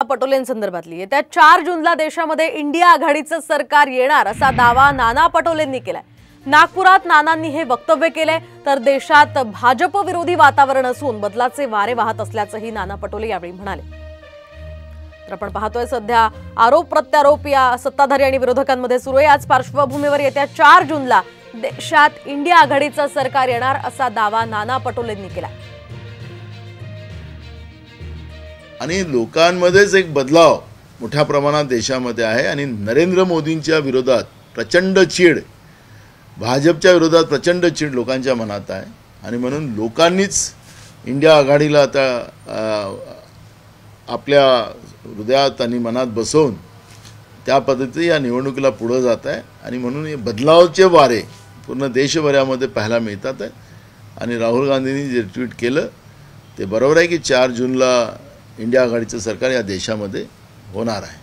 पटोलेंसंदर्भातली येत्या 4 जूनला देशामध्ये इंडिया आघाडीचं सरकार येणार असा दावा नाना पटोलेंनी केलाय। नागपुरात नानांनी हे वक्तव्य केले तर देशात भाजप विरोधी वातावरण असून बदलाचे वारे वाहत असल्याचंही नाना पटोले यावेळी म्हणाले। तर आपण पाहतोय सध्या आरोप प्रत्यारोप या सत्ताधारी आणि विरोधकांमध्ये सुरू आहे। आज पार्श्वभूमीवर येत्या 4 जूनला देशात इंडिया आघाडीचं सरकार येणार असा दावा नाना पटोलेंनी केला। आणि लोकांमध्येच एक बदलाव मोठ्या प्रमाणात देशामध्ये आहे आणि नरेंद्र मोदींच्या विरोधात प्रचंड चीड, भाजपच्या विरोधात प्रचंड चीड लोकांच्या मनात आहे आणि म्हणून लोकांनीच इंडिया आघाडीला आता आपल्या हृदयात आणि मनात बसवून त्या पद्धतीने या निवडणुकीला पुढे जात आहे आणि म्हणून हे बदलावचे वारे पूर्ण देशभरामध्ये पाहायला मिळतात आहे। आणि राहुल गांधींनी जे ट्विट केलं ते बरोबर आहे की 4 जूनला इंडिया आघाडीचं सरकार या देशामध्ये होणार आहे।